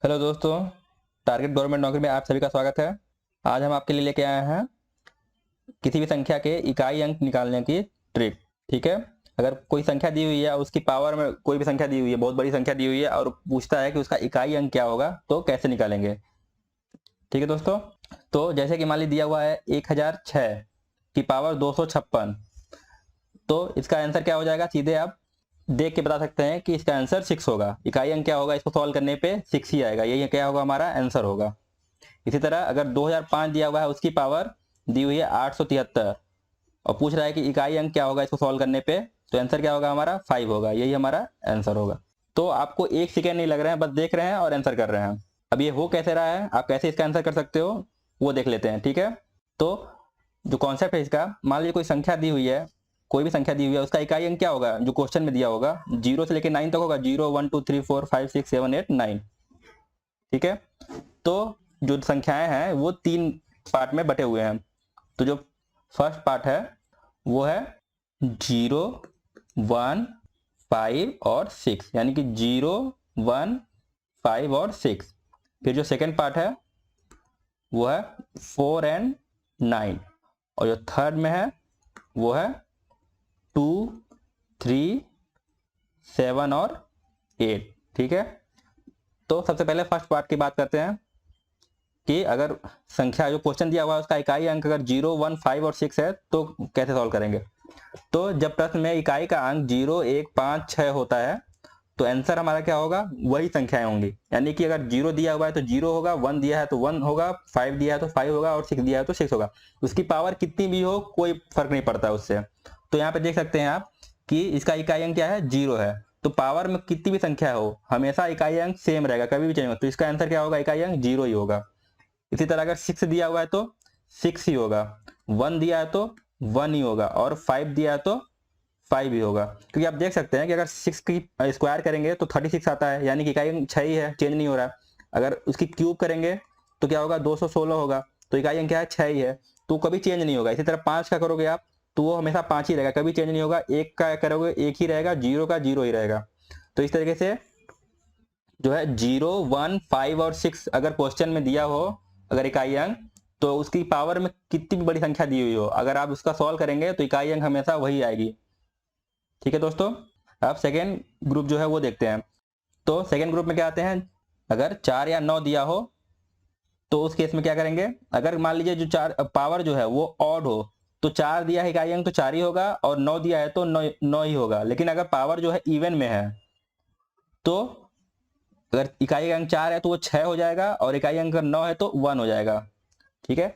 Hello दोस्तों, target government नौकरी में आप सभी का स्वागत है। आज हम आपके लिए लेके आए हैं किसी भी संख्या के इकाई अंक निकालने की ट्रिक। ठीक है, अगर कोई संख्या दी हुई है, उसकी पावर में कोई भी संख्या दी हुई है, बहुत बड़ी संख्या दी हुई है और पूछता है कि उसका इकाई अंक क्या होगा, तो कैसे निकालेंगे। ठीक है दोस्तों, तो जैसे कि मान ली दिया हुआ है 1006 की पावर 256, तो इसका आंसर क्या हो जाएगा, सीधे आप देख के बता सकते हैं कि इसका आंसर 6 होगा। इकाई अंक क्या होगा, इसको सॉल्व करने पे 6 ही आएगा, यही क्या होगा, हमारा आंसर होगा। इसी तरह अगर 2005 दिया हुआ है, उसकी पावर दी हुई है 873 और पूछ रहा है कि इकाई अंक क्या होगा इसको सॉल्व करने पे, तो आंसर क्या होगा, हमारा 5 होगा, यही हमारा आंसर होगा। तो आपको एक सेकेंड नहीं लग रहे हैं, बस देख रहे हैं और आंसर कर रहे हैं। अब ये हो कैसे रहा है, आप कैसे इसका आंसर कर सकते हो वो देख लेते हैं। ठीक है, तो जो कॉन्सेप्ट है इसका, मान लीजिए कोई संख्या दी हुई है, कोई भी संख्या दी हुई है, उसका इकाई अंक क्या होगा जो क्वेश्चन में दिया होगा, 0 से लेकर 9 तक होगा। 0 1 2 3 4 5 6 7 8 9। ठीक है, तो जो संख्याएं हैं वो 3 पार्ट में बटे हुए हैं। तो जो फर्स्ट पार्ट है वो है 0 1 5 और 6, यानी कि 0 1 5 और 6। फिर जो सेकंड पार्ट है वो है 4 एंड 9, और जो थर्ड में है वो है 2 3 7 और 8। ठीक है, तो सबसे पहले फर्स्ट पार्ट की बात करते हैं कि अगर संख्या जो क्वेश्चन दिया हुआ है उसका इकाई अंक अगर 0 1 5 और 6 है तो कैसे सॉल्व करेंगे। तो जब प्रश्न में इकाई का अंक 0 1 5 6 होता है तो आंसर हमारा क्या होगा, वही संख्याएं होंगी। यानी कि अगर 0 दिया हुआ है तो 0 होगा, 1 दिया है तो 1 होगा, 5 दिया है तो 5 होगा और 6 दिया है तो 6 होगा। उसकी पावर कितनी भी हो कोई फर्क नहीं पड़ता उससे। तो यहाँ पे देख सकते हैं आप कि इसका इकाई अंक क्या है, 0 है। तो पावर में कितनी भी संख्या हो हमेशा इकाई अंक सेम रहेगा, कभी भी चेंज होगा, तो इसका आंसर क्या होगा, इकाई अंक 0 ही होगा। इसी तरह अगर 6 दिया हुआ है तो 6 ही होगा, 1 दिया है तो 1 ही होगा और 5 दिया है तो 5 ही होगा। क्योंकि आप देख सकते हैं कि अगर 6 की स्क्वायर करेंगे तो 36 आता है, यानी कि इकाई अंक 6 ही है, चेंज नहीं हो रहा है। अगर उसकी क्यूब करेंगे तो क्या होगा, 216 होगा, तो इकाई अंक क्या है, 6 ही है, तो कभी चेंज नहीं होगा। इसी तरह 5 का करोगे आप तो वो हमेशा 5 ही रहेगा, कभी चेंज नहीं होगा। 1 का करोगे 1 ही रहेगा, 0 का 0 ही रहेगा। तो इस तरीके से जो है 0 1 5 और 6 अगर क्वेश्चन में दिया हो अगर इकाई अंक, तो उसकी पावर में कितनी भी बड़ी संख्या दी हुई हो, अगर आप उसका सॉल्व करेंगे तो इकाई अंक हमेशा वही आएगी। ठीक है दोस्तों, अब सेकेंड ग्रुप जो है वो देखते हैं। तो सेकेंड ग्रुप में क्या आते हैं, अगर 4 या 9 दिया हो तो उस केस में क्या करेंगे। अगर मान लीजिए जो चार पावर जो है वो ऑड हो, तो 4 दिया है इकाई अंक तो 4 ही होगा, और 9 दिया है तो 9 ही होगा। लेकिन अगर पावर जो है इवन में है तो अगर इकाई अंक 4 है तो वो 6 हो जाएगा, और इकाई अंक 9 है तो 1 हो जाएगा। ठीक है,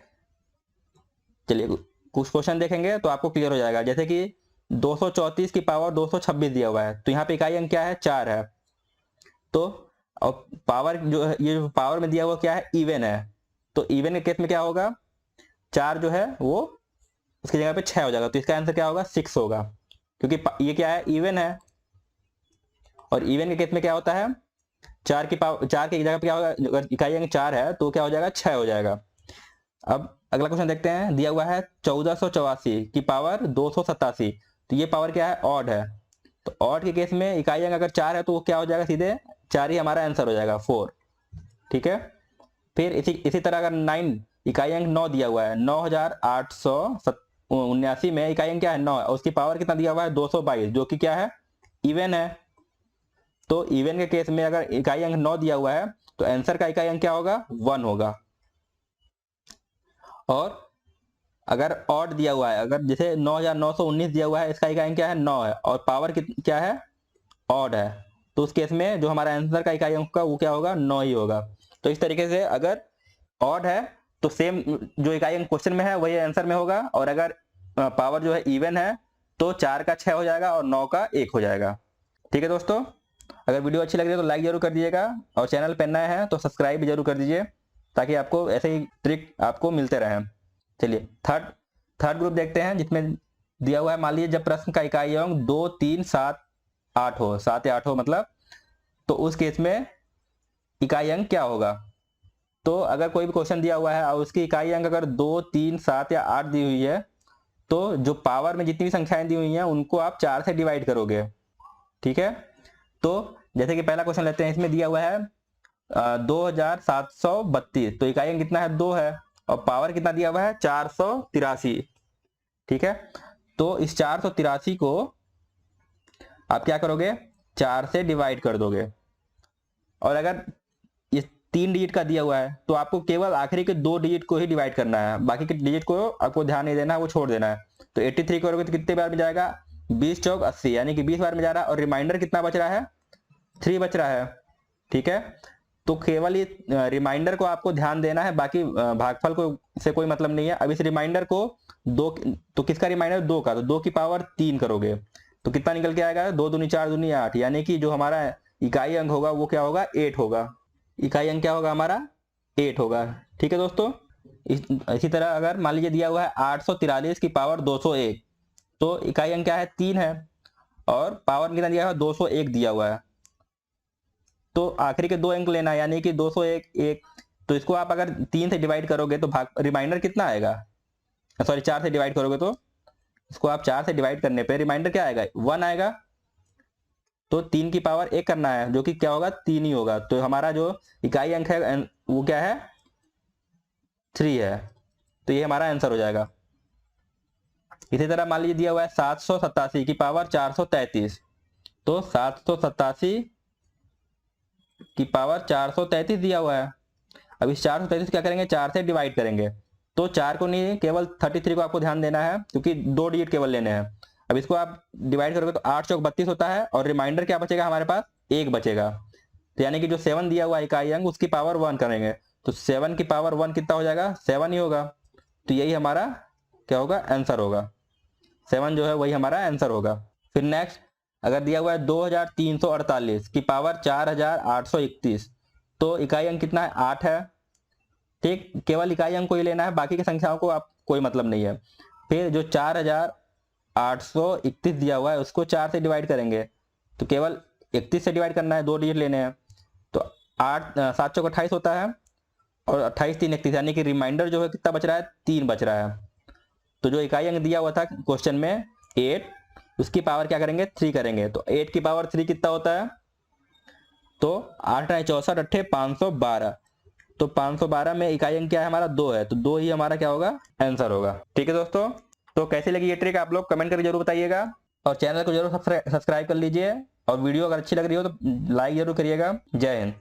चलिए कुछ क्वेश्चन देखेंगे तो आपको क्लियर हो जाएगा। जैसे कि 234 की पावर 226 दिया हुआ है, तो यहाँ पे इकाई अंक क्या है, 4 है। तो और पावर जो है, ये जो पावर में दिया हुआ क्या है, इवन है। तो इवन के केस में क्या होगा, 4 जो है वो उसकी जगह पे 6 हो जाएगा, तो इसका आंसर क्या होगा, 6 होगा। क्योंकि ये क्या है, इवन है, और इवन के केस में क्या होता है, 4 की पावर 4 की जगह पे क्या होगा, अगर इकाई अंक 4 है तो क्या हो जाएगा, 6 हो जाएगा। अब अगला क्वेश्चन देखते हैं, दिया हुआ है 1484 की पावर 287, तो ये पावर क्या है, ऑड है। तो ऑड के केस में इकाई अंक अगर 4 है तो वो क्या हो जाएगा, सीधे 4 ही हमारा आंसर हो जाएगा, 4। ठीक है, फिर इसी तरह अगर 9 इकाई अंक 9 दिया हुआ है, 9879 में इकाई अंक क्या है, 9 है, और उसकी पावर कितना दिया हुआ है, 222, जो कि क्या है, इवन है। तो इवन के केस में अगर इकाई अंक 9 दिया हुआ है तो आंसर का इकाई अंक क्या होगा, 1 होगा। और अगर ऑड दिया हुआ है, अगर जैसे 9919 दिया हुआ है, इसका इकाई अंक क्या है, 9 है, और पावर क्या है, ऑड है, तो उस केस में जो हमारा आंसर का इकाई अंक का वो क्या होगा, 9 ही होगा। तो इस तरीके से अगर ऑड है तो सेम जो इकाई अंक क्वेश्चन में है वही आंसर में होगा, और अगर पावर जो है इवन है तो 4 का 6 हो जाएगा और 9 का 1 हो जाएगा। ठीक है दोस्तों, अगर वीडियो अच्छी लग रही है तो लाइक जरूर कर दीजिएगा, और चैनल पर नए हैं तो सब्सक्राइब भी जरूर कर दीजिए, ताकि आपको ऐसे ही ट्रिक आपको मिलते रहें। चलिए थर्ड थर्ड ग्रुप देखते हैं, जिसमें दिया हुआ है, मान लीजिए जब प्रश्न का इकाई अंक 2 3 7 8 हो, 7 या 8 हो मतलब, तो उस केस में इकाई अंक क्या होगा। तो अगर कोई भी क्वेश्चन दिया हुआ है और उसकी इकाई अंक अगर 2 3 7 या 8 दी हुई है, तो जो पावर में जितनी भी संख्याएं दी हुई हैं उनको आप 4 से डिवाइड करोगे। ठीक है, तो जैसे कि पहला क्वेश्चन लेते हैं, इसमें दिया हुआ है 2732, तो इकाई अंक कितना है 2 है, और पावर कितना दिया हुआ है 483। ठीक है, तो इस 483 को आप क्या करोगे, 4 से डिवाइड कर दोगे, और अगर ये 3 डिजिट का दिया हुआ है तो आपको केवल आखिरी के 2 डिजिट को ही डिवाइड करना है, बाकी के डिजिट को आपको ध्यान नहीं देना है, वो छोड़ देना है। तो 83 करोगे तो कितने बार में जाएगा, 20 चौक 80, यानी कि 20 बार में जा रहा है, और रिमाइंडर कितना बच रहा है, 3 बच रहा है। ठीक है, तो केवल ये रिमाइंडर को आपको ध्यान देना है, बाकी भागफल को से कोई मतलब नहीं है। अब इस रिमाइंडर को 2, तो किसका रिमाइंडर 2 का, तो 2 की पावर 3 करोगे तो कितना निकल के आएगा, 2 दूनी 4 दूनी 8, यानी कि जो हमारा इकाई अंक होगा वो क्या होगा, 8 होगा। इकाई अंक क्या होगा हमारा, 8 होगा। ठीक है दोस्तों, इसी तरह अगर मान लीजिए दिया हुआ है 843 की पावर 201, तो इकाई अंक क्या है, 3 है, और पावर कितना दिया हुआ है, 201 दिया हुआ है, तो आखिरी के 2 अंक लेना है, यानी कि 201 1, तो इसको आप अगर 3 से डिवाइड करोगे तो रिमाइंडर कितना आएगा, सॉरी 4 से डिवाइड करोगे तो इसको आप 4 से डिवाइड करने पे रिमाइंडर क्या आएगा, 1 आएगा। तो 3 की पावर 1 करना है, जो कि क्या होगा, 3 ही होगा। तो हमारा जो इकाई अंक है वो क्या है, 3 है, तो ये हमारा आंसर हो जाएगा। इसी तरह मान लीजिए दिया हुआ है 787 की पावर 433, तो 787 की पावर 433 दिया हुआ है। अब इस 433 क्या करेंगे, 4 से डिवाइड करेंगे, तो 4 को नहीं, केवल 33 को आपको ध्यान देना है, क्योंकि 2 डिजिट केवल लेने हैं। अब इसको आप डिवाइड करोगे तो 8 चौक 32 होता है, और रिमाइंडर क्या बचेगा हमारे पास, 1 बचेगा। तो यानी कि जो 7 दिया हुआ इकाई अंक उसकी पावर 1 करेंगे, तो 7 की पावर 1 कितना हो जाएगा, 7 ही होगा। तो यही हमारा क्या होगा, आंसर होगा, 7 जो है वही हमारा आंसर होगा। फिर नेक्स्ट, अगर दिया हुआ है 2348 की पावर 4831, तो इकाई अंक कितना है, 8 है। ठीक, केवल इकाई अंक को ही लेना है, बाकी की संख्याओं को आप कोई मतलब नहीं है। फिर जो 4831 दिया हुआ है उसको 4 से डिवाइड करेंगे, तो केवल 31 से डिवाइड करना है, 2 डिजिट लेने हैं, तो 8 7 चौक 28 होता है, और 28 3 31, यानी कि रिमाइंडर जो है कितना बच रहा है, 3 बच रहा है। तो जो इकाई अंक दिया हुआ था क्वेश्चन में 8, उसकी पावर क्या करेंगे, 3 करेंगे, तो 8 की पावर 3 कितना होता है, तो 8 64 अट्ठे 512, तो 512 में इकाई अंक क्या है हमारा, 2 है, तो 2 ही हमारा क्या होगा, आंसर होगा। ठीक है दोस्तों, तो कैसी लगी ये ट्रिक आप लोग कमेंट करके जरूर बताइएगा, और चैनल को जरूर सब्सक्राइब कर लीजिए, और वीडियो अगर अच्छी लग रही हो तो लाइक जरूर करिएगा। जय हिंद।